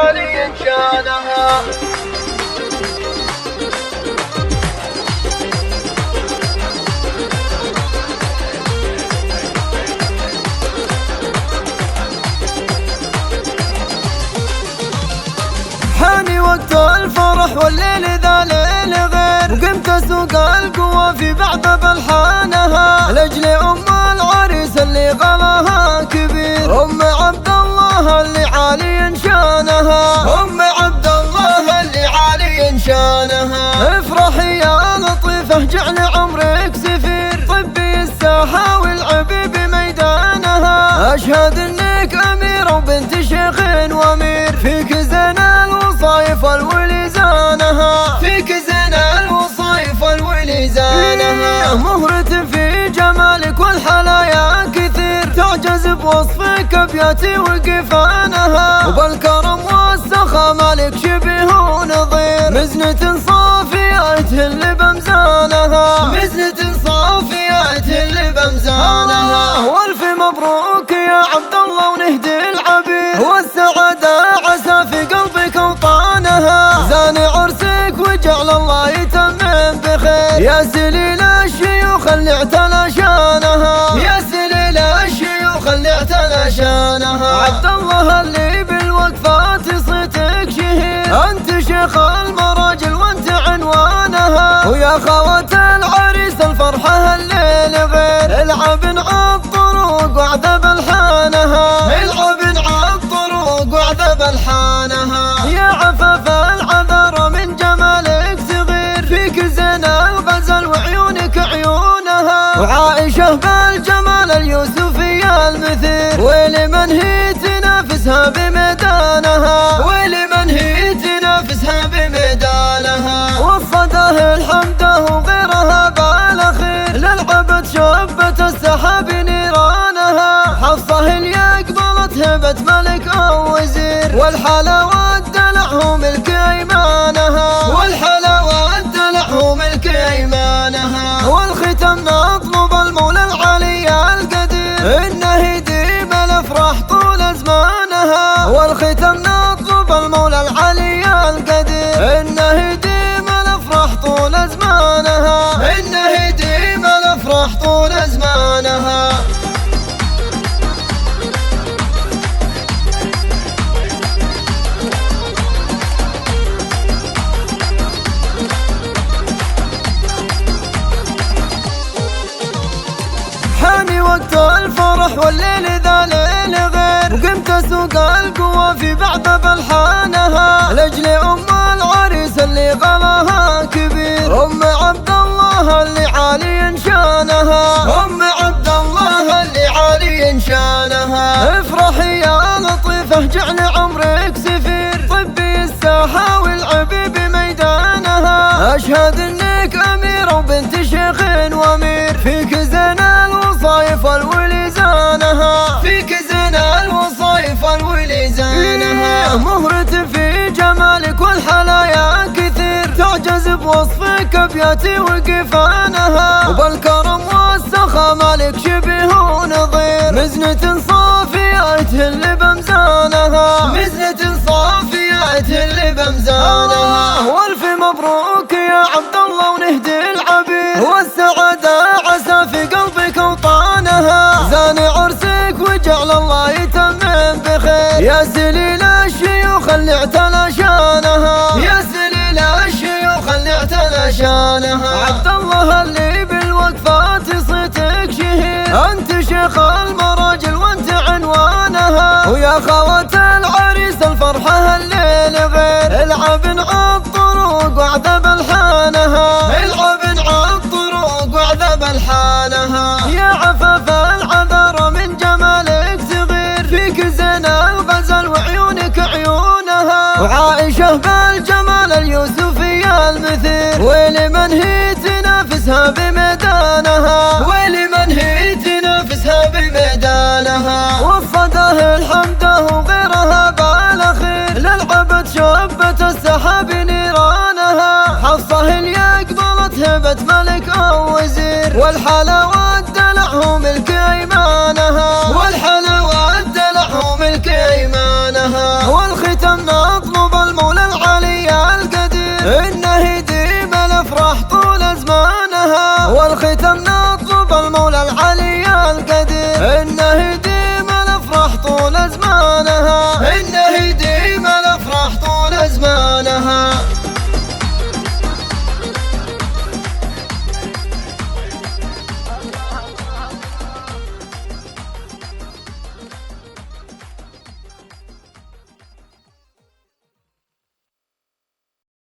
عالي شانها. حاني وقت الفرح والليل ذا ليل غير، وقمت اسوق القوى في بعض بلحانها لاجل ام العريس اللي غلاها كبير، ام عبد الله اللي عالي شانها، ام عبد الله اللي عالي شانها. افرحي يا لطيفه جعل عمرك سفير، طبي الساحه والعبي بميدانها، اشهد انك اميره وبنت شيخ وامير، فيك زين الوصايف الولي زانها، فيك زين الوصايف الولي زانها. مهرة في جمالك والحلايا كثير، تعجز بوصفك ابياتي وقفانها، وبالكرم والسخا مالك شبيه ونظير، مزنة صافية تهل بمزانها، مزنة صافية تهل بمزانها. والف مبروك يا عبد الله ونهدي العبير، والسعادة عسى في قلبك وطانها، زان عرسك وجعل الله يتمم بخير، يا سليل الشيوخ اللي اعتلى شانها، يا سليل الشيوخ اللي اعتلى شانها. عبد الله اللي بالوقفات صيتك شهير، انت شيخ المراجل وانت عنوانها، ويا خوات العريس الفرحة الليل غير، العب عالطرق وعذب الحانها، العب عالطرق وعذب الحانها. يا عفاف العذر من جمالك صغير، فيك زين الغزل وعيونك عيونها، وعائشة بالجمال اليوسفي المثير، ولمن هي تنافسها بميدانها، ولمن هي تنافسها بميدانها. وصداه الحمده وغيرها بالاخير، للعبد شبت السحاب نيرانها، حفصه اللي اقبلت هبه ملك او وزير، والحلا والدلع هو ملك ايمانها، والحلا والدلع هو ملك ايمانها. والختم نطلب المولى العلي القدير، انه يديم الافراح طول زمانها، والختم نطلب المولى العلي القدير، انه يديم الافراح طول زمانها، انه يديم الافراح طول زمانها. حاني وقت الفرح والليل ذا ليل غير، وقمت اسوق القوى في بعض بلحانها لاجل ام العريس اللي غلاها كبير، ام عبد الله اللي عالي شانها، ام عبد الله اللي عالي شانها. افرحي يا لطيفه جعل عمرك سفير، طبي الساحه والعبي بميدانها، اشهد انك اميره وبنت شيخ وامير، فيك زين الوصايف الولي زانها، فيك زين الوصايف الولي زانها. مهرة في جمالك والحلايا كثير، تعجز بوصفك ابياتي وقفانها، وبالكرم والسخا مالك شبيه ونظير، مزنة صافية تهل بمزانها، مزنة صافية تهل بمزانها. والف مبروك يا عبد الله ونهدي العبير، والسعادة عسى في قلبك وطانها، زان عرسك وجعل الله يتمم بخير، يا سليل الشيوخ اللي اعتلى شانها، يا سليل الشيوخ اللي اعتلى شانها. عبد الله اللي بالوقفات صيتك شهير، انت شيخ المراجل وانت عنوانها، ويا خوات العريس الفرحة الليل غير، العب عالطرق وعذب الحانها، العب عالطرق وعذب الحانها. يا عفاف العذر من جمالك صغير، فيك زين الغزل وعيونك عيونها، وعائشة بالجمال اليوسفي المثير، ولمن هي تنافسها بميدانها، ولمن هي تنافسها بميدانها. وصداه الحمده وغيرها بالاخير، للعبد شبت السحاب نيرانها، حفصه اللي اقبلت هبه ملك او وزير، والحلا والدلع هو ملك ايمانها، والحلا والدلع هو ملك ايمانها. والختم تم